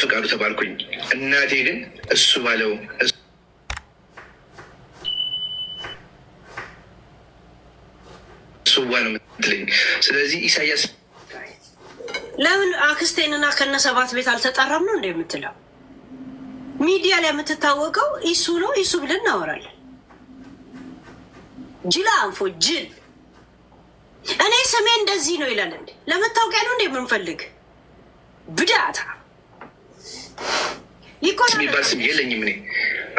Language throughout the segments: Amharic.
ፍቃዱ ተባልኩኝ። እናቴ ግን እሱ ባለው እሱ ባለው ምትለኝ። ስለዚህ ኢሳያስ ለምን አክስቴንና ከነሰባት ቤት አልተጣራም ነው እንደምትለው? ሚዲያ ላይ የምትታወቀው ኢሱ ነው። ኢሱ ብለን እናወራለን። ጅላ አንፎ ጅል እኔ ስሜ እንደዚህ ነው ይላል እንዴ? ለመታወቂያ ነው እንዴ የምንፈልግ? ብዳታ የሚባል ስም የለኝም እኔ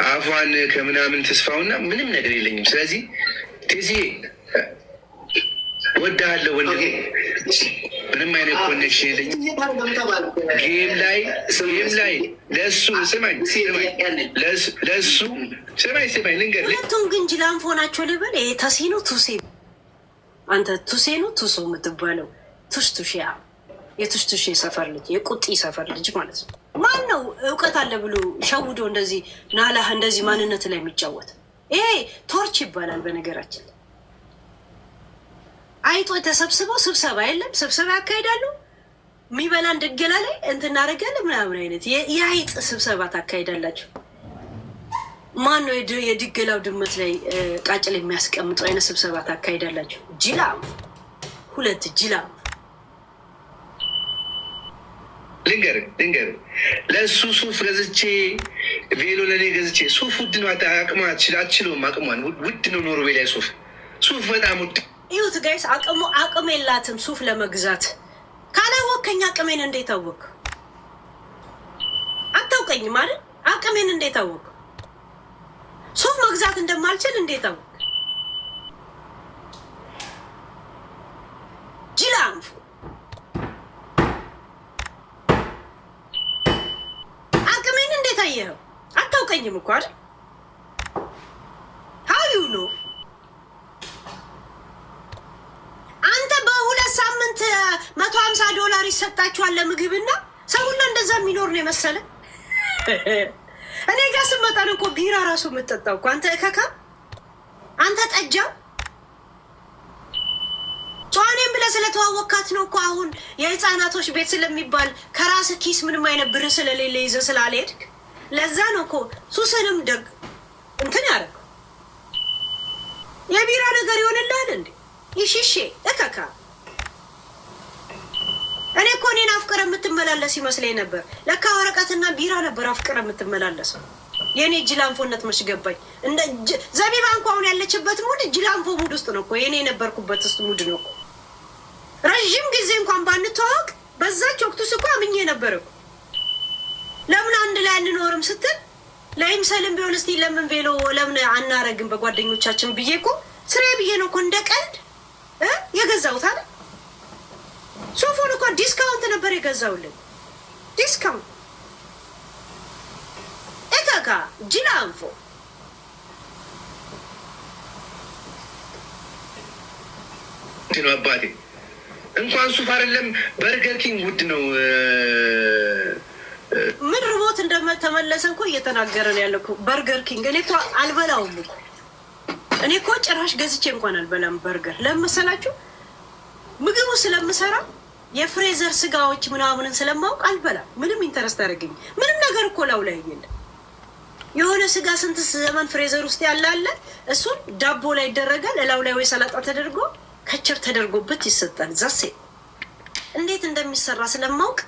አፏን ከምናምን ተስፋውና ምንም ነገር የለኝም። ስለዚህ ቴዚ ወዳለሁ ወንድሜ፣ ምንም አይነት ኮኔክሽን የለኝም። ጌም ላይ ለእሱ ስማኝ ለእሱ ስማኝ ልንገር። ሁለቱም ግን ጅላንፎ ናቸው ልበል። ይሄ ተሴ ነው ቱሴ፣ አንተ ቱሴ ነው ቱሶ የምትባለው ቱሽቱሽ፣ ያ የቱሽቱሽ ሰፈር ልጅ የቁጢ ሰፈር ልጅ ማለት ነው። ማን ነው እውቀት አለ ብሎ ሸውዶ እንደዚህ ናላህ እንደዚህ ማንነት ላይ የሚጫወት? ይሄ ቶርች ይባላል በነገራችን። አይጦ ተሰብስበው ስብሰባ የለም ስብሰባ ያካሂዳሉ። የሚበላን ድገላ ላይ እንትናደርጋለን ምናምን አይነት የአይጥ ስብሰባ ታካሂዳላችሁ። ማን ነው የድገላው ድመት ላይ ቃጭል የሚያስቀምጠው አይነት ስብሰባ ታካሂዳላችሁ? ጅላም ሁለት ጅላም ልንገር ለእሱ ሱፍ ገዝቼ ቬሎ ለእኔ ገዝቼ ሱፍ ውድ ነው። አቅሟ አችለውም አቅሟን ውድ ነው። ኖርዌይ ላይ ሱፍ በጣም ውድ። ይሁት ጋይስ አቅም የላትም ሱፍ ለመግዛት። ካላወከኝ አቅሜን እንዴት አወቅ? አታውቀኝ ማለት አቅሜን እንዴት አወቅ? ሱፍ መግዛት እንደማልችል እንዴት አወቅ? ጅላንፉ አቅሜን እንዴት አየኸው? አታውቀኝም እኮ አይደል? ሀዩ ነው አንተ በሁለት ሳምንት $150 ይሰጣችኋል ለምግብና ሰው ሁሉ እንደዛ የሚኖር ነው የመሰለ። እኔ ጋር ስመጣ ነው እኮ ቢራ ራሱ የምጠጣው እኮ አንተ እከካ፣ አንተ ጠጃ ጨዋኔም ብለህ ስለተዋወካት ነው እኮ አሁን የህፃናቶች ቤት ስለሚባል ከራስ ኪስ ምንም አይነት ብር ስለሌለ ይዘህ ስላልሄድክ ለዛ ነው እኮ ሱስንም ደግ እንትን ያደረገው። የቢራ ነገር ይሆንልሃል እንዴ? ይሽሼ እከካ። እኔ እኮ እኔን አፍቅረ የምትመላለስ ይመስለኝ ነበር። ለካ ወረቀትና ቢራ ነበር አፍቅረ የምትመላለሰው። የእኔ ጅላንፎነት መች ገባኝ። ዘቢባ እንኳ አሁን ያለችበት ሙድ ጅላንፎ ሙድ ውስጥ ነው እኮ የእኔ የነበርኩበት ውስጥ ሙድ ነው እኮ። ረዥም ጊዜ እንኳን ባንተዋወቅ በዛች ወቅቱስ እኮ አምኜ ነበር እኮ። ለምን አንድ ላይ አንኖርም ስትል ለይምሰልም ቢሆን እስቲ ለምን ቬሎ ለምን አናረግም በጓደኞቻችን ብዬ እኮ ስሬ ብዬ ነው እኮ እንደ ቀልድ የገዛሁት አይደል? ሱፉን እኮ ዲስካውንት ነበር የገዛውልን። ዲስካውንት እካካ ጅላንፎ ነው አባቴ። እንኳን ሱፍ አይደለም በርገር ኪንግ ውድ ነው። ምን ርቦት እንደተመለሰ እኮ እየተናገረን ያለ እኮ በርገር ኪንግ። እኔ እኮ አልበላውም እኮ እኔ እኮ ጭራሽ ገዝቼ እንኳን አልበላም በርገር። ለምሳላችሁ ምግቡ ስለምሰራ የፍሬዘር ስጋዎች ምናምንን ስለማውቅ አልበላም። ምንም ኢንተረስት አደረገኝ ምንም ነገር እኮ ላው ላይ የለ። የሆነ ስጋ ስንት ዘመን ፍሬዘር ውስጥ ያለ አለ። እሱን ዳቦ ላይ ይደረጋል። እላው ላይ ወይ ሰላጣ ተደርጎ ከቸር ተደርጎበት ይሰጣል። ዛሴ እንዴት እንደሚሰራ ስለማውቅ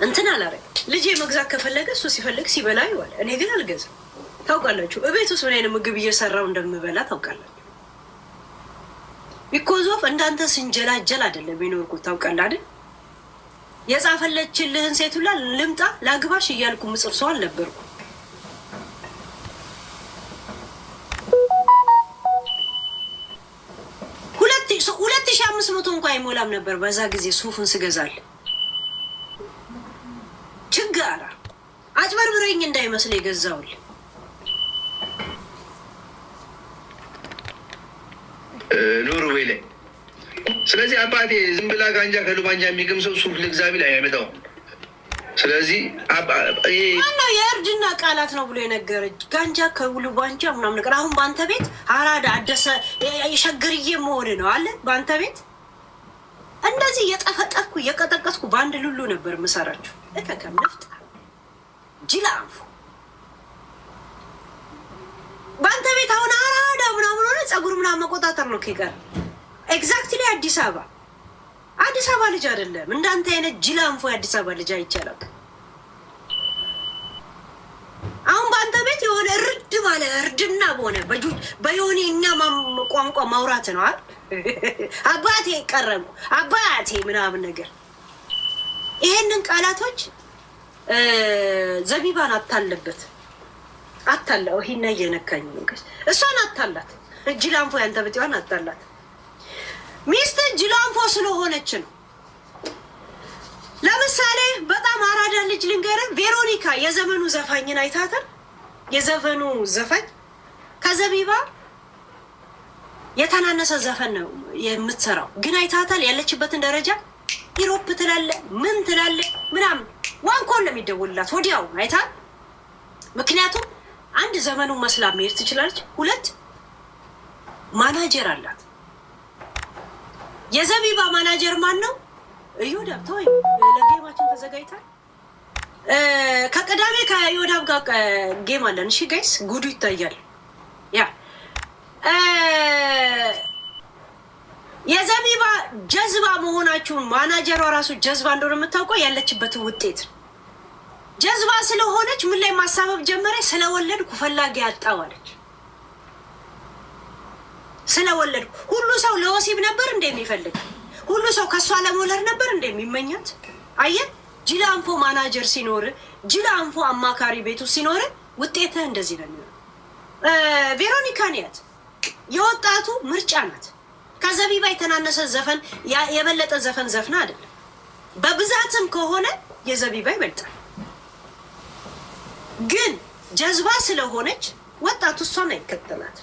እንትን አላረግ። ልጄ መግዛት ከፈለገ እሱ ሲፈልግ ሲበላ ይዋል። እኔ ግን አልገዛም። ታውቃላችሁ እቤት ውስጥ ምን አይነት ምግብ እየሰራው እንደምበላ ታውቃላችሁ። ቢኮዝ ኦፍ እንዳንተ ስንጀላጀል አይደለም የሚኖርኩት ታውቃለህ አይደል? የጻፈለችልህን ሴት ሁላ ልምጣ ላግባሽ እያልኩ ምጽፍ ሰው አልነበርኩ። $2,500 እንኳን አይሞላም ነበር በዛ ጊዜ ሱፍን ስገዛል። ችጋራ አጭበርብረኝ እንዳይመስል የገዛውል። ኖርዌይ ላይ። ስለዚህ አባቴ ዝም ብላ ጋንጃ ከሉባንጃ የሚቅም ሰው ሱፍ ልግዛ ቢል አይመጣውም። ስለዚህ ማነው የእርድና ቃላት ነው ብሎ የነገረች? ጋንጃ ከሉባንጃ ምናምን ነገር። አሁን በአንተ ቤት አራዳ አደሰ የሸግርዬ መሆን ነው አለ በአንተ ቤት እንደዚህ እየጠፈጠፍኩ እየቀጠቀጥኩ በአንድ ሉሉ ነበር ምሰራችሁ። እከከም ነፍጣ ጅላንፎ በአንተ ቤት አሁን አራዳ ምናምን ሆነ ጸጉር ምናምን መቆጣጠር ነው ከጋር ኤግዛክትሊ አዲስ አበባ ልጅ አይደለም። እንዳንተ አይነት ጅላንፎ የአዲስ አበባ ልጅ አይቻላል። አሁን በአንተ ቤት የሆነ እርድ ባለ እርድና በሆነ በዮኒ እኛ ቋንቋ ማውራት ነው አይደል? አባቴ ቀረሙ አባቴ ምናምን ነገር ይሄንን ቃላቶች ዘቢባን አታለው ይሄና እየነካኝ ነው። እሷን አታላት ጅላንፎ ያንተ ብትሆን አታላት። ሚስት ጅላንፎ ስለሆነች ነው። ለምሳሌ በጣም አራዳ ልጅ ልንገርህ፣ ቬሮኒካ የዘመኑ ዘፋኝን አይታታል። የዘፈኑ ዘፋኝ ከዘቢባ የተናነሰ ዘፈን ነው የምትሰራው፣ ግን አይታታል ያለችበትን ደረጃ። ኢሮፕ ትላለ ምን ትላለ ምናምን ዋንኮን ነው የሚደውልላት ወዲያው አይታል። ምክንያቱም አንድ ዘመኑ መስላ መሄድ ትችላለች፣ ሁለት ማናጀር አላት። የዘቢባ ማናጀር ማን ነው? ዮዳብ ተወይ፣ ለጌማችን ተዘጋጅታል። ከቀዳሜ ከዮዳብ ጋር ጌም አለን። እሺ ጋይስ ጉዱ ይታያል። ያ የዘቢባ ጀዝባ መሆናችሁን ማናጀሯ ራሱ ጀዝባ እንደሆነ የምታውቀው ያለችበት ውጤት ጀዝባ ስለሆነች ምን ላይ ማሳበብ ጀመረች? ስለወለድኩ ፈላጊ ያጣዋለች። ስለወለድኩ ሁሉ ሰው ለወሲብ ነበር እንደሚፈልግ ሁሉ ሰው ከሷ ለመውለድ ነበር እንደሚመኛት። አየህ፣ ጅላንፎ ማናጀር ሲኖር፣ ጅላንፎ አማካሪ ቤቱ ሲኖር ውጤትህ እንደዚህ ነው የሚሆነው። ቬሮኒካ ኒያት የወጣቱ ምርጫ ናት። ከዘቢባ የተናነሰ ዘፈን የበለጠ ዘፈን ዘፍና አይደለም። በብዛትም ከሆነ የዘቢባ ይበልጣል። ግን ጀዝባ ስለሆነች ወጣቱ እሷን አይከተላት።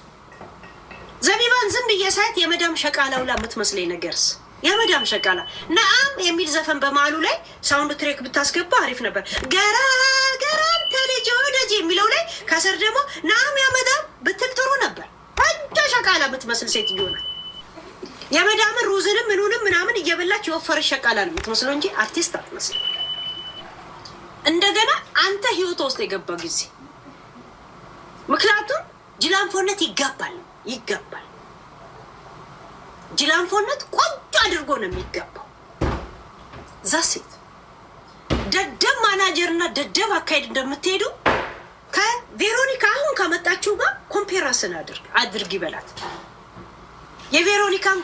ዘቢባን ዝም ብዬ ሳይት የመዳም ሸቃላው ላ የምትመስለኝ ነገርስ የመዳም ሸቃላ ነአም የሚል ዘፈን በማሉ ላይ ሳውንድ ትሬክ ብታስገባ አሪፍ ነበር። ገራገራም ተልጅ ወደጅ የሚለው ላይ ከስር ደግሞ ነአም ያመዳም ብትል ጥሩ ነበር። አንተ ሸቃላ የምትመስል ሴት ይሆናል። የመዳምን ሩዝንም ምኑንም ምናምን እየበላች የወፈረ ሸቃላ ነው የምትመስለው እንጂ አርቲስት አትመስል። እንደገና አንተ ህይወት ውስጥ የገባ ጊዜ ምክንያቱም ጅላንፎነት ይገባል። ጅላንፎነት ቆንጆ አድርጎ ነው የሚገባው። ዛሴት ደደብ ማናጀር እና ደደብ አካሄድ እንደምትሄዱ ከቬሮኒካ አሁን ከመጣችሁ ጋር ኮምፔራስን አድርግ ይበላት። የቬሮኒካን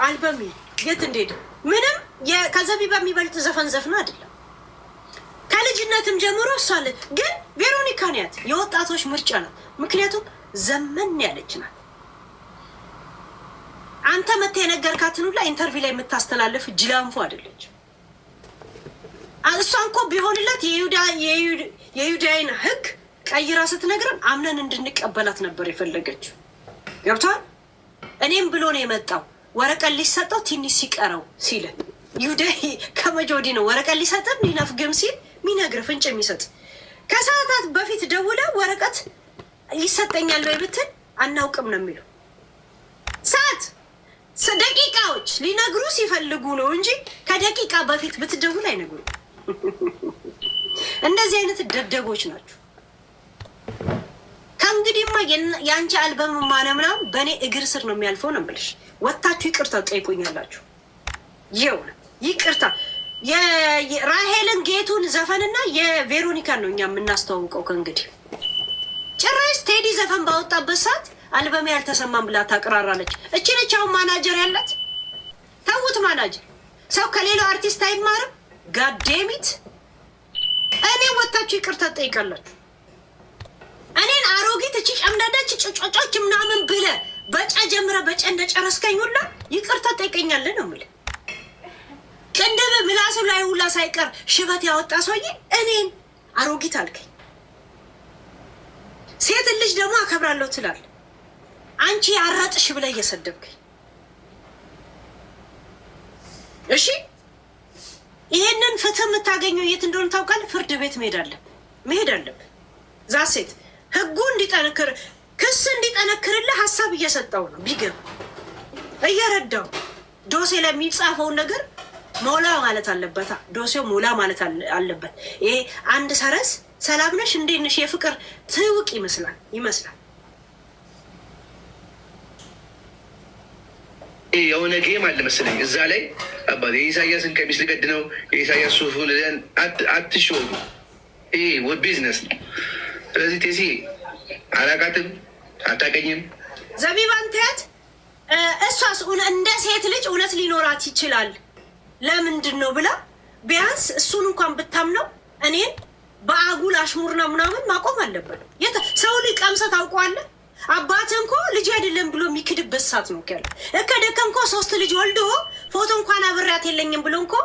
አልበም የት እንደሄደ ምንም ከዘቢባ የሚበልጥ ዘፈን ዘፍና አይደለም። ከልጅነትም ጀምሮ እሷለ ግን ቬሮኒካ ናት የወጣቶች ምርጫ ናት። ምክንያቱም ዘመን ያለች ናት። አንተ መተ የነገርካትን ሁላ ኢንተርቪው ላይ የምታስተላልፍ ጅላንፎ አይደለች። እሷ እንኳ ቢሆንላት የዩዳይን ህግ ቀይራ ስትነግረን አምነን እንድንቀበላት ነበር የፈለገችው። ገብቷል? እኔም ብሎ ነው የመጣው ወረቀት ሊሰጠው ትንሽ ሲቀረው ሲል ዩዳይ ከመጆዲ ነው ወረቀት ሊሰጠን ሊነፍግም ሲል ሚነግር ፍንጭ የሚሰጥ ከሰዓታት በፊት ደውላ ወረቀት ይሰጠኛል ወይ ብትል አናውቅም ነው የሚለው። ሰዓት ደቂቃዎች ሊነግሩ ሲፈልጉ ነው እንጂ ከደቂቃ በፊት ብትደውል አይነግሩ። እንደዚህ አይነት ደደቦች ናቸው። ከእንግዲህማ የአንቺ አልበም ማነምናም በእኔ እግር ስር ነው የሚያልፈው ነው የምልሽ። ወታችሁ ይቅርታ ጠይቁኛላችሁ። ይኸውልህ ይቅርታ የራሄልን ጌቱን ዘፈንና የቬሮኒካን ነው እኛ የምናስተዋውቀው ከእንግዲህ። ጭራሽ ቴዲ ዘፈን ባወጣበት ሰዓት አልበሜ ያልተሰማም ብላ ታቅራራለች። እቺ ነች አሁን ማናጀር ያላት። ተውት ማናጀር ሰው ከሌላው አርቲስት አይማርም። ጋዴሚት እኔ ወታችሁ ይቅርታ ጠይቃላችሁ። እኔን አሮጊት እቺ ጨምዳዳች ጭጮጮች ምናምን ብለ በጫ ጀምረ በጫ እንደጨረስከኝ ሁላ ይቅርታ ጠይቀኛለህ ነው የምልህ። ቅንድብ ምላሱ ላይ ሁላ ሳይቀር ሽበት ያወጣ ሰውዬ እኔን አሮጊት አልከኝ። ሴት ልጅ ደግሞ አከብራለሁ ትላለህ። አንቺ ያራጥሽ ብለ እየሰደብከኝ እሺ። ይሄንን ፍትህ የምታገኘው የት እንደሆነ ታውቃለህ? ፍርድ ቤት መሄድ አለብህ። ዛሴት ህጉ እንዲጠነክር ክስ እንዲጠነክርልህ ሀሳብ እየሰጠው ነው። ቢገባ እየረዳው ዶሴ ላይ የሚጻፈውን ነገር ሞላ ማለት አለበት። ዶሴው ሞላ ማለት አለበት። ይሄ አንድ ሰረዝ ሰላም ነሽ እንዴት ነሽ የፍቅር ትውቅ ይመስላል። የሆነ ጌም አለ መሰለኝ እዛ ላይ አባቴ የኢሳያስን ቀሚስ ልቀድ ነው የኢሳያስ ሱፉን አትሾው። ይሄ ቢዝነስ ነው። ስለዚህ ቴሲ አላቃትም፣ አታቀኝም። ዘቢባን ትያት እሷስ እንደ ሴት ልጅ እውነት ሊኖራት ይችላል ለምንድን ነው ብላ ቢያንስ እሱን እንኳን ብታምነው እኔን በአጉል አሽሙርና ምናምን ማቆም አለበት። ሰው ልጅ ቀምሰህ ታውቀዋለህ? አባትህ እንኮ ልጅ አይደለም ብሎ የሚክድበት ሰዓት ነው ያለ። እከደከም እንኮ 3 ልጅ ወልዶ ፎቶ እንኳን አብሬያት የለኝም ብሎ እንኮ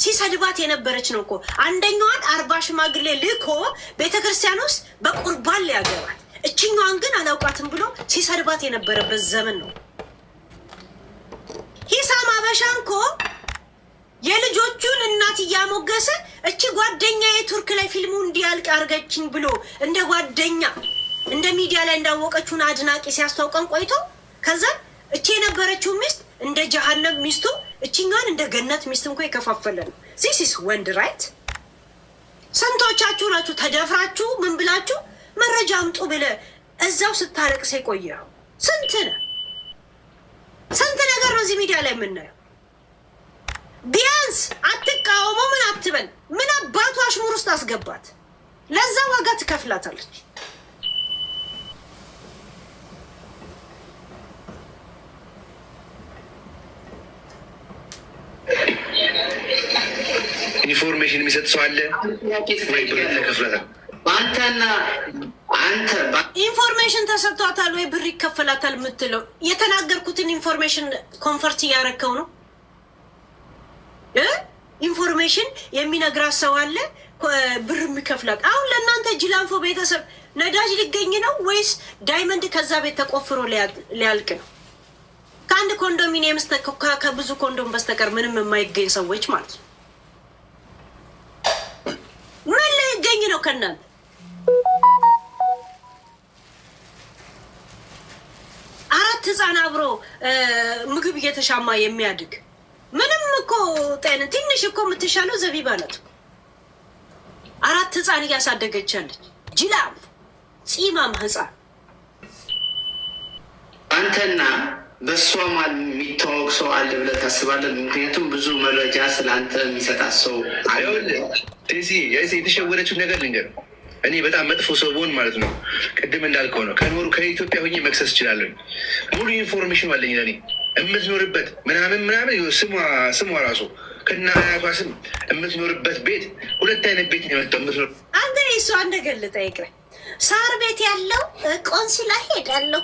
ሲሰድባት የነበረች ነው እኮ። አንደኛዋን 40 ሽማግሌ ልኮ ቤተክርስቲያን ውስጥ በቁርባን ሊያገባት፣ እችኛዋን ግን አላውቃትም ብሎ ሲሰድባት የነበረበት ዘመን ነው። ሂሳም አበሻ እንኮ የልጆቹን እናት እያሞገሰ እቺ ጓደኛ የቱርክ ላይ ፊልሙ እንዲያልቅ አርገችኝ ብሎ እንደ ጓደኛ እንደ ሚዲያ ላይ እንዳወቀችውን አድናቂ ሲያስታውቀን ቆይቶ ከዛ እቺ የነበረችው ሚስት እንደ ጀሃነም ሚስቱ እቺኛን እንደ ገነት ሚስት እንኳ የከፋፈለ ነው። ዚስ ኢስ ወንድ ራይት። ስንቶቻችሁ ናችሁ ተደፍራችሁ ምን ብላችሁ መረጃ አምጡ ብለ እዛው ስታለቅስ የቆየው? ስንት ነገር ነው እዚህ ሚዲያ ላይ የምናየው። ቢያንስ አትቃወሙ፣ ምን አትበል። ምን አባቱ አሽሙር ውስጥ አስገባት። ለዛ ዋጋ ትከፍላታለች። ኢንፎርሜሽን የሚሰጥ ሰው አለ ወይ? ብር ተከፍላታል። አንተ ኢንፎርሜሽን ተሰጥቷታል ወይ ብር ይከፈላታል የምትለው የተናገርኩትን ኢንፎርሜሽን ኮንፈርት እያረከው ነው። ኢንፎርሜሽን የሚነግራት ሰው አለ ብር የሚከፍላት። አሁን ለእናንተ ጅላንፎ ቤተሰብ ነዳጅ ሊገኝ ነው ወይስ ዳይመንድ ከዛ ቤት ተቆፍሮ ሊያልቅ ነው? ከአንድ ኮንዶሚኒየም ከብዙ ኮንዶም በስተቀር ምንም የማይገኝ ሰዎች ማለት ነው። ምን ሊገኝ ነው ከእናንተ? አራት ህፃን አብሮ ምግብ እየተሻማ የሚያድግ ምንም እኮ ጤን ትንሽ እኮ የምትሻለው ዘቢባ ናት። 4 ህፃን እያሳደገች ያለች ጅላም ፂማም ህፃን። አንተና በእሷ ማል የሚታወቅ ሰው አለ ብለህ ታስባለህ? ምክንያቱም ብዙ መረጃ ስለ አንተ የሚሰጣት ሰው ቴሲ የተሸወረችው ነገር ልንገር። እኔ በጣም መጥፎ ሰው ብሆን ማለት ነው ቅድም እንዳልከው ነው ከኢትዮጵያ ሆኜ መክሰስ እችላለሁ። ሙሉ ኢንፎርሜሽን አለኝ ለእኔ የምትኖርበት ምናምን ስሟ ራሱ ከና አያቷ ስም የምትኖርበት ቤት 2 አይነት ቤት ነው የመጣው የምትኖር። አንተ እሷ እንደገል ጠይቅረ ሳር ቤት ያለው ቆንሲላ ሄዳለሁ።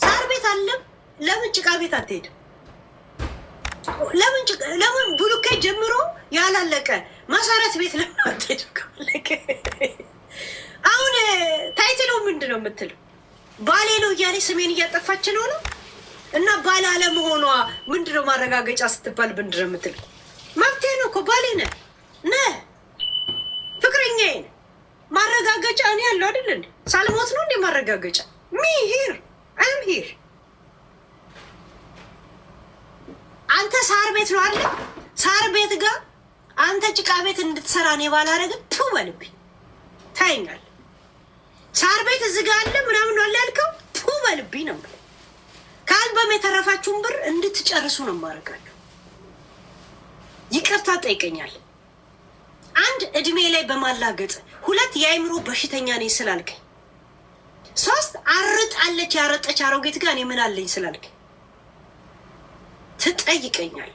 ሳር ቤት አለም ለምን ጭቃ ቤት አትሄድም? ለምን ብሎኬት ጀምሮ ያላለቀ መሰረት ቤት ለምን አትሄድም? አሁን ታይትሉ ምንድን ነው የምትለው? ባሌ ነው እያለ ስሜን እያጠፋች ነው ነው እና ባል አለመሆኗ ምንድን ነው ማረጋገጫ ስትባል ምንድን ነው የምትለው? መብቴ ነው እኮ ባሌ ነህ ፍቅረኛዬ ነህ። ማረጋገጫ እኔ ያለው አይደል እንዴ? ሳልሞት ነው እንዴ ማረጋገጫ? አም ሂር አንተ ሳር ቤት ነው አለ። ሳር ቤት ጋር አንተ ጭቃ ቤት እንድትሰራ ነው ባላረግም ትውበልብኝ ታይኛል። ሳር ቤት እዚህ ጋር አለ ምናምን ነው ያልከው ትውበልብኝ ነው። ከአልበም የተረፋችሁን ብር እንድትጨርሱ ነው ማረጋለሁ። ይቅርታ ጠይቀኛል። 1 እድሜ ላይ በማላገጥ 2 የአይምሮ በሽተኛ ነኝ ስላልከኝ 3 አርጣለች ያረጠች አሮጌት ጋር እኔ ምን አለኝ ስላልከኝ ትጠይቀኛል።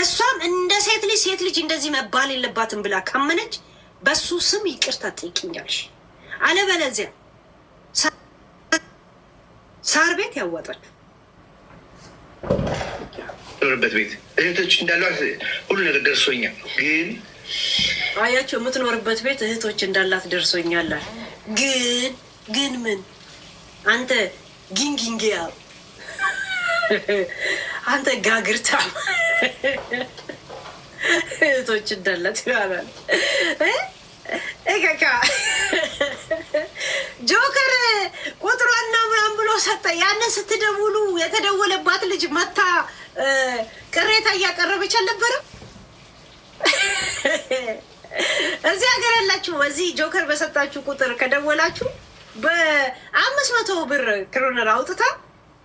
እሷም እንደ ሴት ልጅ እንደዚህ መባል የለባትም ብላ ካመነች በሱ ስም ይቅርታ ጠይቀኛለሽ። አለበለዚያ ሳር ቤት ያዋጣል። ኖርበት ቤት እህቶች እንዳሏት ሁሉ ነገር ደርሶኛል። ግን አያቸው የምትኖርበት ቤት እህቶች እንዳላት ደርሶኛል። ግን ምን አንተ ጊንጊንጊያ አንተ ጋግርታ እህቶች እንዳላት ይላል። እከካ ጆከር ቁጥሯና ምናምን ብሎ ሰጠ። ያንን ስትደውሉ የተደወለባት ልጅ መታ ቅሬታ እያቀረበች አልነበረም? እዚህ ሀገር ያላችሁ በዚህ ጆከር በሰጣችሁ ቁጥር ከደወላችሁ በ500 ብር ክሮነር አውጥታ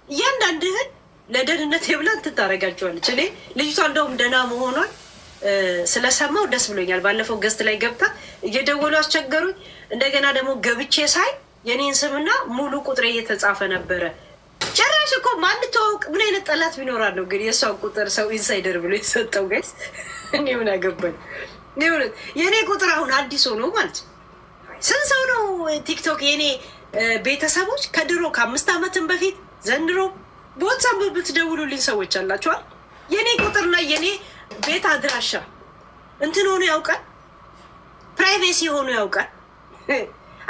እያንዳንድህን ለደህንነት ብላ እንትን ታደርጋችኋለች። እኔ ልጅቷ እንደውም ደህና መሆኗን ስለሰማው ደስ ብሎኛል። ባለፈው ገስት ላይ ገብታ እየደወሉ አስቸገሩኝ። እንደገና ደግሞ ገብቼ ሳይ የኔን ስምና ሙሉ ቁጥሬ እየተጻፈ ነበረ። ጭራሽ እኮ ማንተዋወቅ ምን አይነት ጠላት ቢኖራል ነው ግን የእሷን ቁጥር ሰው ኢንሳይደር ብሎ የሰጠው ጋይስ። እኔ ምን አገባኝ? የእኔ ቁጥር አሁን አዲስ ሆኖ ማለት ነው። ስንት ሰው ነው ቲክቶክ የኔ ቤተሰቦች ከድሮ ከ5 ዓመትም በፊት ዘንድሮ በዋትሳፕ ብትደውሉልኝ ሰዎች አላችኋል። የኔ ቁጥርና የኔ ቤት አድራሻ እንትን ሆኖ ያውቃል። ፕራይቬሲ ሆኖ ያውቃል።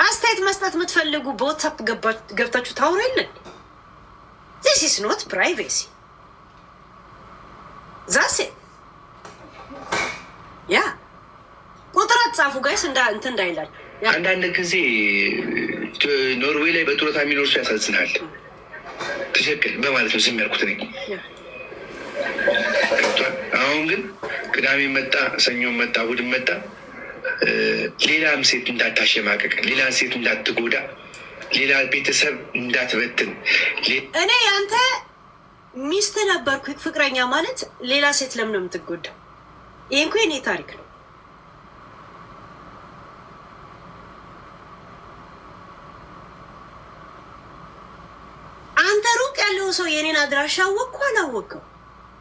አስተያየት መስጠት የምትፈልጉ በዋትሳፕ ገብታችሁ ታውሩ የለን። ዚስ ኢስ ኖት ፕራይቬሲ ዛሴ ያ ቁጥር አትጻፉ ጋይስ እንትን እንዳይላል። አንዳንድ ጊዜ ኖርዌይ ላይ በጡረታ የሚኖር ሰው ያሳዝናል። ትክክል በማለት ነው ዝም ያልኩት ነኝ። አሁን ግን ቅዳሜ መጣ፣ ሰኞ መጣ፣ እሑድ መጣ። ሌላም ሴት እንዳታሸማቀቅ፣ ሌላ ሴት እንዳትጎዳ፣ ሌላ ቤተሰብ እንዳትበትን። እኔ ያንተ ሚስት ነበርኩ ፍቅረኛ ማለት ሌላ ሴት ለምን ነው የምትጎዳው? ይሄ እንኳ የኔ ታሪክ ነው። አንተ ሩቅ ያለው ሰው የኔን አድራሻ አወቅኩ አላወቅም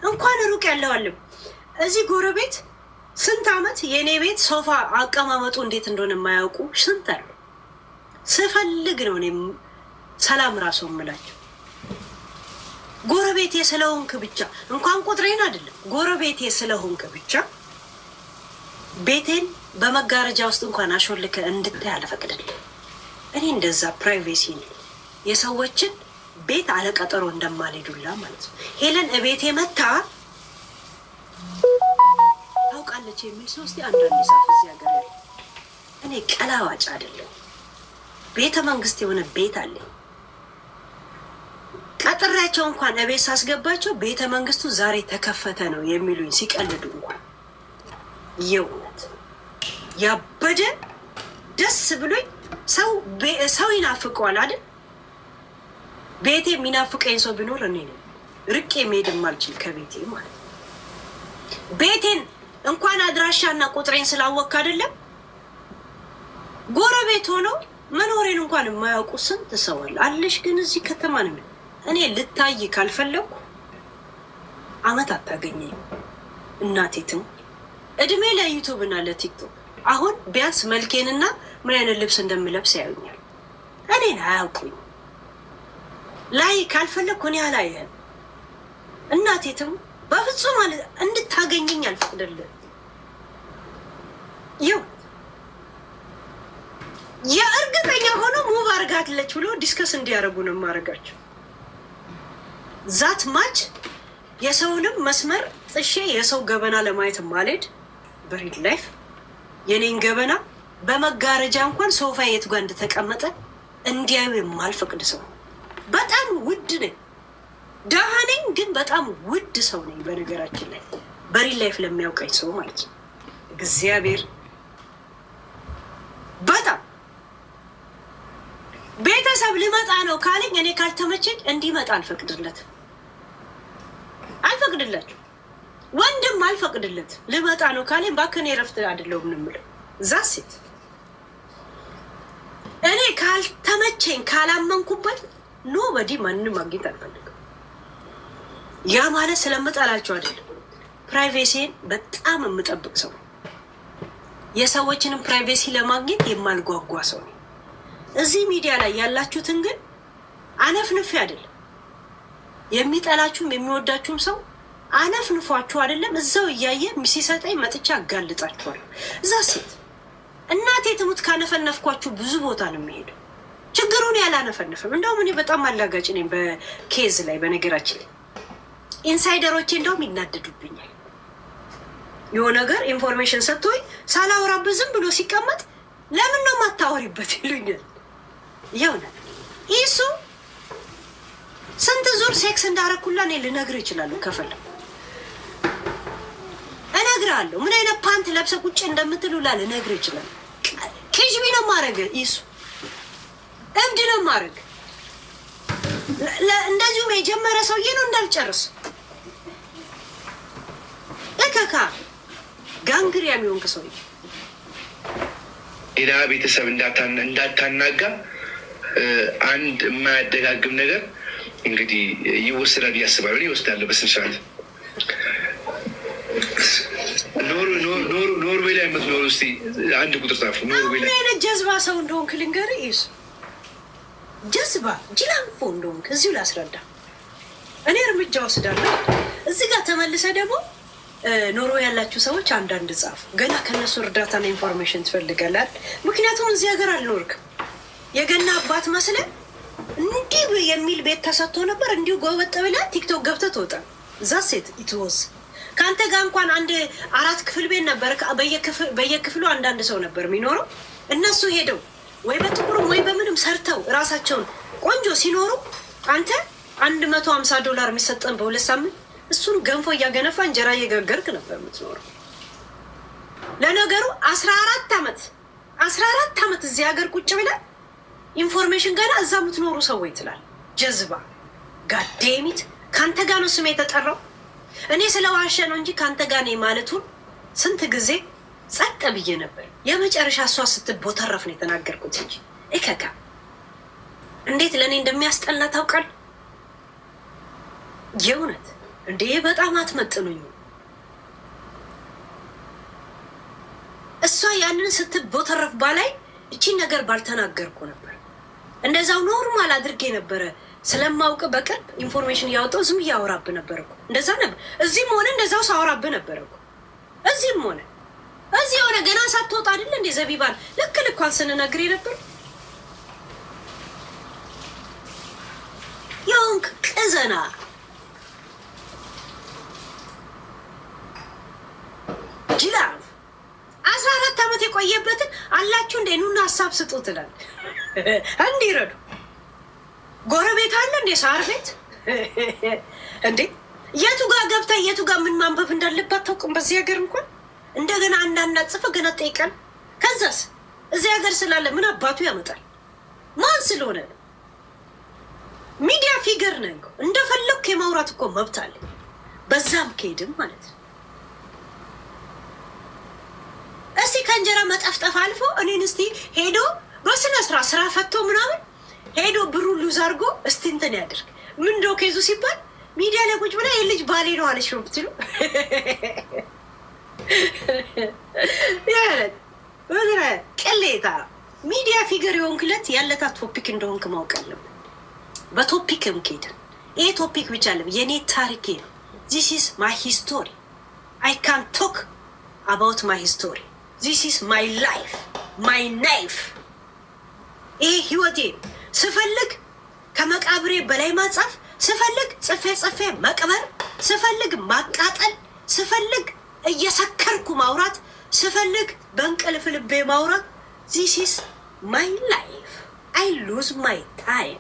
እንኳን ሩቅ ያለው አለም እዚህ ጎረቤት ስንት ዓመት የኔ ቤት ሶፋ አቀማመጡ እንዴት እንደሆነ የማያውቁ ስንት አሉ። ስፈልግ ነው እኔም ሰላም ራሱ እምላቸው። ጎረቤቴ ስለሆንክ ብቻ እንኳን ቁጥሬን አይደለም ጎረቤቴ ስለሆንክ ብቻ ቤቴን በመጋረጃ ውስጥ እንኳን አሾልከ እንድታይ አልፈቅድልህ። እኔ እንደዛ ፕራይቬሲ ነው የሰዎችን ቤት አለቀጠሮ እንደማልሄዱላ ማለት ነው። ሄለን እቤቴ መታ ታውቃለች የሚል ሰው እስቲ አንዳንድ ጻፍ። እዚህ ሀገር ያለ እኔ ቀላዋጭ አይደለም። ቤተ መንግስት የሆነ ቤት አለኝ። ቀጥሬያቸው እንኳን እቤት ሳስገባቸው ቤተ መንግስቱ ዛሬ ተከፈተ ነው የሚሉኝ ሲቀልዱ እንኳን የእውነት ያበደ ደስ ብሎኝ ሰው ይናፍቀዋል አይደል? ቤቴ የሚናፍቀኝ ሰው ቢኖር እኔ ነኝ። ርቄ መሄድም አልችል ከቤቴ ማለት ነው። ቤቴን እንኳን አድራሻና ቁጥሬን ስላወቅ አይደለም ጎረቤት ሆነው መኖሬን እንኳን የማያውቁ ስንት ሰው አለ አለሽ። ግን እዚህ ከተማ ነው እኔ ልታይ ካልፈለኩ አመት አታገኘኝ። እናቴትም እድሜ ለዩቱብ እና ለቲክቶክ አሁን ቢያንስ መልኬንና ምን አይነት ልብስ እንደምለብስ ያዩኛል። እኔን አያውቁኝ። ላይ ካልፈለኩ እኔ አላየህም። እናቴትም በፍጹም ማለት እንድታገኘኝ አልፈቅድልህም። ይው የእርግጠኛ ሆኖ ሙቭ አርጋትለች ብሎ ዲስከስ እንዲያደርጉ ነው የማደርጋቸው። ዛት ማች የሰውንም መስመር ጥሼ የሰው ገበና ለማየት ማልሄድ በሪል ላይፍ የኔን ገበና በመጋረጃ እንኳን ሶፋ የት ጋር እንደተቀመጠ እንዲያዩ የማልፈቅድ ሰው። በጣም ውድ ነኝ፣ ደሃ ነኝ፣ ግን በጣም ውድ ሰው ነኝ። በነገራችን ላይ በሪል ላይፍ ለሚያውቀኝ ሰው ማለት ነው። እግዚአብሔር በጣም ቤተሰብ ልመጣ ነው ካለኝ እኔ ካልተመቸኝ እንዲመጣ አልፈቅድለትም። ወንድም አልፈቅድለት። ልመጣ ነው ካለኝ ባከኔ ረፍት አይደለሁም የምለው እዛ ሴት እኔ ካልተመቸኝ ካላመንኩበት ኖበዲ ማንንም ማግኘት አልፈልግም። ያ ማለት ስለምጠላቸው አይደለም። ፕራይቬሲን በጣም የምጠብቅ ሰው፣ የሰዎችንም ፕራይቬሲ ለማግኘት የማልጓጓ ሰው ነው። እዚህ ሚዲያ ላይ ያላችሁትን ግን አነፍንፌ አይደለም የሚጠላችሁም የሚወዳችሁም ሰው አነፍንፏችሁ አይደለም እዛው እያየ ሲሰጠኝ መጥቻ አጋልጣችኋለሁ። እዛ ሴት እናቴ ትሙት ካነፈነፍኳችሁ ብዙ ቦታ ነው የሚሄደው። ችግሩን ያላነፈንፍም። እንደውም እኔ በጣም አላጋጭ ነኝ በኬዝ ላይ። በነገራችን ላይ ኢንሳይደሮቼ እንደውም ይናደዱብኛል። የሆነ ነገር ኢንፎርሜሽን ሰጥቶኝ ሳላወራበት ዝም ብሎ ሲቀመጥ ለምን ነው ማታወሪበት ይሉኛል። የሆነ ይሱ ስንት ዙር ሴክስ እንዳረኩላ እኔ ልነግር ይችላሉ ከፈለኩ። እነግርሃለሁ ምን አይነት ፓንት ለብሰ ቁጭ እንደምትሉ ልነግርህ ይችላል። ቅዥቢ ነው ማድረግ ይሱ እብድ ነው ማድረግ። እንደዚሁም የጀመረ ሰውዬ ነው እንዳልጨርስ ለከካ ጋንግሪያ የሚሆንክ ሰውዬ ሌላ ቤተሰብ እንዳታናጋ አንድ የማያደጋግም ነገር እንግዲህ ይወስዳል ያስባሉ። እኔ ይወስዳለሁ በስንት ሰዓት ኖርዌይ ላይ የምትኖሩ እስኪ አንድ ቁጥር ጻፉ። ኖርዌይ ላይ አይነት ጀዝባ ሰው እንደሆንክ ልንገርህ። ይሱ ጀዝባ ጅላንፎ እንደሆንክ እዚሁ ላስረዳ። እኔ እርምጃ ወስዳለሁ። እዚህ ጋር ተመልሰ ደግሞ ኖርዌይ ያላችሁ ሰዎች አንዳንድ ጻፉ። ገና ከነሱ እርዳታና ኢንፎርሜሽን ትፈልጋላል። ምክንያቱም እዚህ ሀገር አልኖርክም። የገና አባት መስለን እንዲሁ የሚል ቤት ተሰጥቶ ነበር። እንዲሁ ጎበጥ ብለህ ቲክቶክ ገብተህ ትወጣ። እዛ ሴት ኢትወዝ ከአንተ ጋር እንኳን አንድ 4 ክፍል ቤት ነበር። በየክፍሉ አንዳንድ ሰው ነበር የሚኖረው። እነሱ ሄደው ወይ በጥቁርም ወይ በምንም ሰርተው እራሳቸውን ቆንጆ ሲኖሩ አንተ $150 የሚሰጠን በ2 ሳምንት እሱን ገንፎ እያገነፋ እንጀራ እየጋገርክ ነበር የምትኖረው። ለነገሩ 14 ዓመት እዚህ ሀገር ቁጭ ብለህ ኢንፎርሜሽን ገና እዛ የምትኖሩ ሰዎች ትላል። ጀዝባ ጋዴሚት ከአንተ ጋር ነው ስሜ የተጠራው። እኔ ስለ ዋሸ ነው እንጂ ከአንተ ጋር ነኝ ማለቱን ስንት ጊዜ ጸጥ ብዬ ነበር። የመጨረሻ እሷ ስትቦተረፍ ነው የተናገርኩት እንጂ እከካ እንዴት ለእኔ እንደሚያስጠላ ታውቃል። የእውነት እንዴ በጣም አትመጥኑኝ። እሷ ያንን ስትቦተረፍ ባላይ እቺን ነገር ባልተናገርኩ ነበር። እንደዛው ኖርማል አድርጌ ነበረ ስለማውቅ በቅርብ ኢንፎርሜሽን እያወጣው ዝም እያወራብህ ነበር እኮ። እንደዛ ነበር እዚህም ሆነ እንደዛው ሳወራብህ ነበር እኮ። እዚህም ሆነ እዚህ ሆነ ገና ሳትወጣ አይደል እንዴ ዘቢባን ልክ ልኳን ስንነግር ነበር። የሆንክ ቅዘና ጅላፍ 14 ዓመት የቆየበትን አላችሁ እንደ ኑና ሀሳብ ስጡ ትላል። እንዲረዱ ጎረቤት አለ እንዴ ሳር ቤት እንዴ የቱ ጋር ገብታ የቱ ጋር ምን ማንበብ እንዳለባት ታውቅም። በዚህ ሀገር እንኳን እንደገና አንዳንድ ጽፈ ገና ጠይቀን ከዛስ እዚህ ሀገር ስላለ ምን አባቱ ያመጣል? ማን ስለሆነ ነው? ሚዲያ ፊገር ነህ እኮ እንደፈለኩ የማውራት እኮ መብት አለ። በዛም ከሄድም ማለት ነው። እስቲ ከእንጀራ መጠፍጠፍ አልፎ እኔን እስቲ ሄዶ በስነ ስራ ፈቶ ምናምን ሄዶ ብሩ ሉዝ አድርጎ እስቲ እንትን ያድርግ። ምን እንደው ከይዙ ሲባል ሚዲያ ላይ ቁጭ ብላ የልጅ ባሌ ነው አለች ነው ብትሉ ያለት ወድረ ቅሌታ ሚዲያ ፊገር የሆንክለት ያለታ ቶፒክ እንደሆንክ ማወቅ አለብን። በቶፒክም ከሄድን ይሄ ቶፒክ ብቻ አለም የኔ ታሪኬ ነው። ዚስ ኢዝ ማይ ሂስቶሪ አይ ካን ቶክ አባውት ማይ ሂስቶሪ ዚስ ኢዝ ማይ ላይፍ ማይ ናይፍ። ይሄ ህይወቴ ስፈልግ ከመቃብሬ በላይ ማጻፍ ስፈልግ ጽፌ መቅበር ስፈልግ ማቃጠል ስፈልግ እየሰከርኩ ማውራት ስፈልግ በእንቅልፍ ልቤ ማውራት ዚስ ኢዝ ማይ ላይፍ አይ ሉዝ ማይ ታይም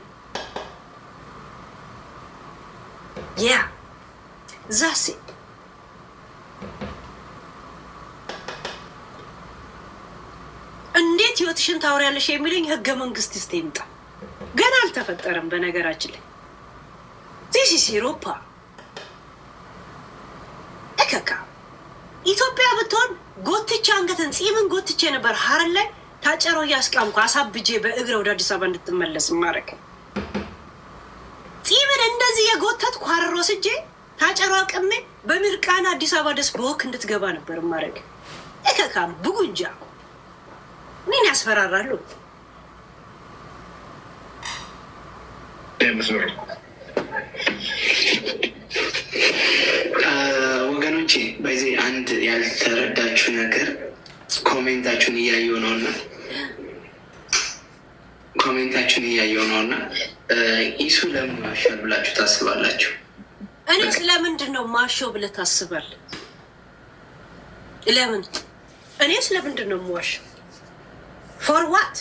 ያ ዛሴ እንዴት ህይወትሽን ታወሪያለሽ የሚለኝ ህገ መንግስት እስቲ ይምጣ። ገና አልተፈጠረም። በነገራችን ላይ ዚስ ኢዝ ኢሮፓ እከካ ኢትዮጵያ ብትሆን ጎትቼ አንገትን ጺምን ጎትቼ ነበር ሀረር ላይ ታጨሮ እያስቃምኩ አሳብጄ በእግረ ወደ አዲስ አበባ እንድትመለስ ማረከ ጺምን እንደዚህ የጎተትኩ ሀረር ወስጄ ታጨሮ አቅሜ በምርቃና አዲስ አበባ ደስ በወክ እንድትገባ ነበር ማረግ። እከካም ብጉንጃ ምን ያስፈራራሉ? ወገኖቼ በዚህ አንድ ያልተረዳችሁ ነገር ኮሜንታችሁን እያየው ነውና ኢሱ ለምን ማሻል ብላችሁ ታስባላችሁ? እኔ ስለምንድን ነው ማሻው ብለህ ታስባለህ? ለምን እኔ ስለምንድን ነው ማሻው? ፎር ዋት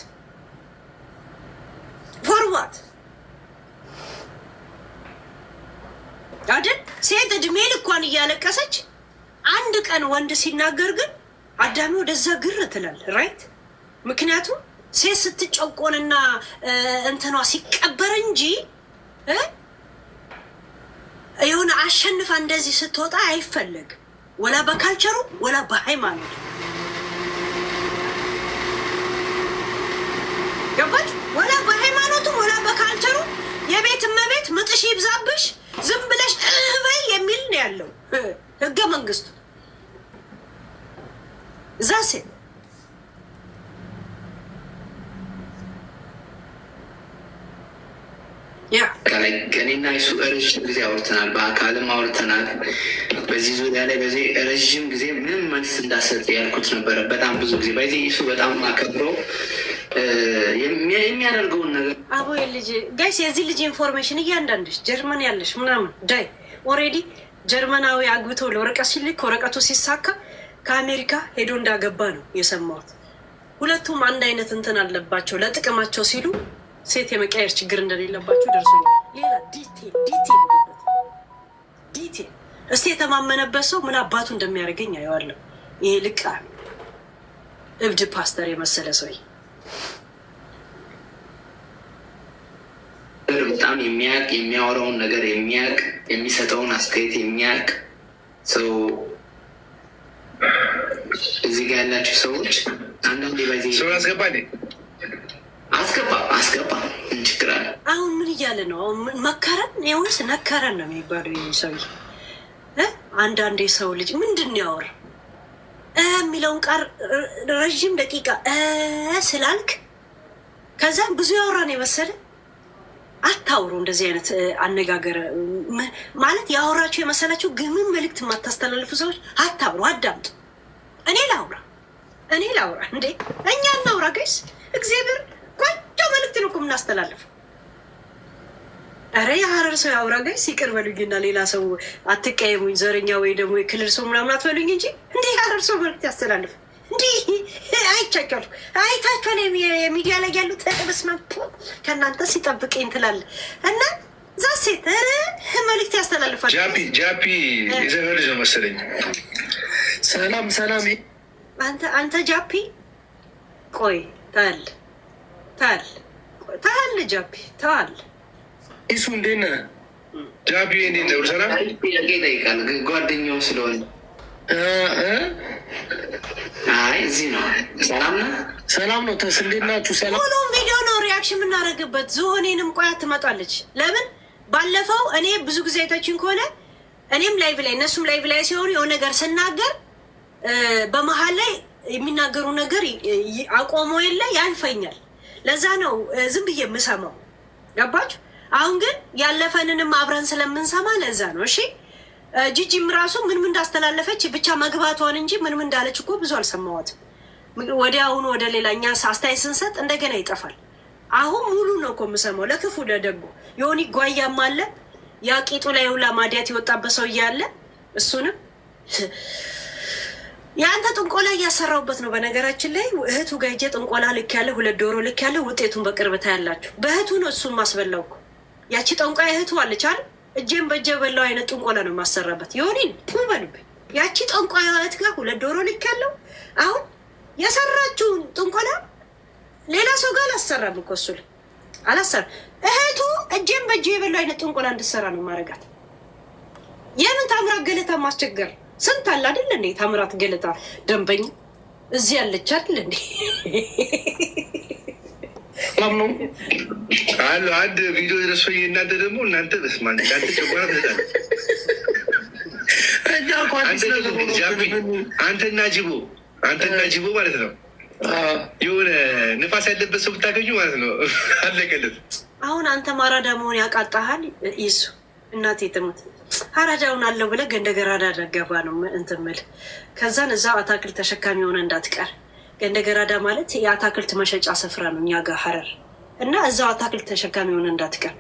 አይደል? ሴት እድሜ ልኳን እያለቀሰች አንድ ቀን ወንድ ሲናገር ግን አዳሚ ወደዛ ግር ትላል። ራይት ምክንያቱም ሴት ስትጨቆንና እንትኗ ሲቀበር እንጂ የሆነ አሸንፋ እንደዚህ ስትወጣ አይፈለግም። ወላ በካልቸሩ ወላ በሃይማኖቱ ገባች። ወላ በሃይማኖቱ ወላ በካልቸሩ የቤት እመቤት ምጥሽ ይብዛብሽ ዝም ብለሽ በይ የሚል ነው ያለው ህገ መንግስቱ። ዛሴ እኔና እሱ ረዥም ጊዜ አውርተናል፣ በአካልም አውርተናል። በዚህ ዙሪያ ላይ በዚህ ረዥም ጊዜ ምንም መልስ እንዳሰጥ ያልኩት ነበረ። በጣም ብዙ ጊዜ በዚህ እሱ በጣም አከብሮ የሚያደርገውን ነገር አቦ የልጅ ጋይስ የዚህ ልጅ ኢንፎርሜሽን እያንዳንድሽ ጀርመን ያለሽ ምናምን ዳይ ኦልሬዲ ጀርመናዊ አግብቶ ለወረቀት ሲልክ ወረቀቱ ሲሳካ ከአሜሪካ ሄዶ እንዳገባ ነው የሰማሁት። ሁለቱም አንድ አይነት እንትን አለባቸው። ለጥቅማቸው ሲሉ ሴት የመቀየር ችግር እንደሌለባቸው ደርሶኛል። ሌላ ዲቴል እስቲ የተማመነበት ሰው ምን አባቱ እንደሚያደርገኝ አየዋለሁ። ይሄ ልቃ እብድ ፓስተር የመሰለ ሰው በጣም የሚያውቅ የሚያወራውን ነገር የሚያውቅ የሚሰጠውን አስተያየት የሚያውቅ ሰው እዚህ ጋር ያላችሁ ሰዎች አንዳንዴ በዚህ ሰው አስገባ እንችግራል። አሁን ምን እያለ ነው? መከረን የሆንስ ነከረን ነው የሚባለው። ይህ ሰውዬ አንዳንዴ ሰው ልጅ ምንድን ነው ያወራ የሚለውን ቃል ረዥም ደቂቃ ስላልክ ከዛም ብዙ ያወራን የመሰለ አታውሩ። እንደዚህ አይነት አነጋገር ማለት ያወራችሁ የመሰላችሁ ግን ምን መልዕክት የማታስተላልፉ ሰዎች አታውሩ፣ አዳምጡ። እኔ ላውራ እንዴ እኛ እናውራ ጋይስ። እግዚአብሔር ቆንጆ መልዕክት ነው እኮ የምናስተላልፈው። ኧረ የሀረር ሰው ያውራ ጋይስ። ይቅር በሉኝና ሌላ ሰው አትቀየሙኝ፣ ዘረኛ ወይ ደግሞ የክልል ሰው ምናምን አትበሉኝ እንጂ እንዴ የሀረር ሰው መልዕክት ያስተላልፍ እንዲህ አይታችኋል። የሚዲያ ላይ ያሉት በስመ አብ ከእናንተ ሲጠብቀኝ ትላለ እና ዛሴት መልዕክት ያስተላልፋል። ጃፒ የዘመን ልጅ ነው መሰለኝ። ሰላም አንተ ጃፒ ቆይ ታል ጃፒ ታል እሱ እንዴት ነህ ጃፒ? እንዴት ነው? ሰላም ይጠይቃል ጓደኛው ስለሆነ እዚህ ነው። ሰላም ነው። ተስ እንዴት ናችሁ? ሰላም ሁሉም ቪዲዮ ነው ሪያክሽን የምናደርግበት። ዝሆኔንም ቆያ ትመጣለች። ለምን ባለፈው እኔ ብዙ ጊዜ አይታችን ከሆነ እኔም ላይቭ ላይ እነሱም ላይቭ ላይ ሲሆኑ የሆነ ነገር ስናገር በመሀል ላይ የሚናገሩ ነገር አቆሞ የለ ያልፈኛል። ለዛ ነው ዝም ብዬ የምሰማው። ገባችሁ? አሁን ግን ያለፈንንም አብረን ስለምንሰማ ለዛ ነው። እሺ ጂጂም ራሱ ምን እንዳስተላለፈች ብቻ መግባቷን እንጂ ምን እንዳለች እኮ ብዙ አልሰማዋትም። ወዲያውኑ ወደ ሌላኛ አስተያየት ስንሰጥ እንደገና ይጠፋል። አሁን ሙሉ ነው እኮ የምሰማው፣ ለክፉ ለደጉ። የሆነ ጓያም አለ ያ ቂጡ ላይ ሁላ ማዲያት የወጣበት ሰው እያለ እሱንም የአንተ ጥንቆላ እያሰራሁበት ነው። በነገራችን ላይ እህቱ ጋር ሂጄ ጥንቆላ ልክ ያለ 2 ዶሮ ልክ ያለ ውጤቱን በቅርብ ታያላችሁ። በእህቱ ነው እሱን ማስበላው እኮ ያቺ ጠንቋይ እህቱ አለች አይደል? እጄን በእጄ በላው አይነት ጥንቆላ ነው ማሰራበት። የሆኔን በልብኝ ያቺ ጠንቋይ እህት ጋር 2 ዶሮ ልክ ያለው አሁን የሰራችውን ጥንቆላ ሌላ ሰው ጋር አላሰራም እኮ እሱ አላሰራም። እህቱ እጄን በእጄ የበላው አይነት ጥንቆላ እንድሰራ ነው ማረጋት። የምን ታምራት ገለታ ማስቸገር ስንት አለ አይደል እንዴ? ታምራት ገለታ ደንበኛ እዚህ ያለች አይደል እንዴ? ነው አሉ አንድ ቪዲዮ ደረሶ እናንተ ደግሞ እናንተ በስማ እናንተ ጨጓራ ትላለ። አንተና ጅቦ ማለት ነው የሆነ ንፋስ ያለበት ሰው ብታገኙ ማለት ነው አለቀለት። አሁን አንተ ማራዳ መሆን ያቃጣሃል። ይሱ እናቴ ትሙት አራዳውን አለው ብለህ ገንደገራዳ ደገባ ነው እንትን የምልህ። ከዛን እዛው አታክልት ተሸካሚ ሆነ እንዳትቀር። ገንደገራዳ ማለት የአታክልት መሸጫ ስፍራ ነው እኛ ጋር ሀረር እና እዛው አታክልት ተሸካሚ ሆነ እንዳትቀር።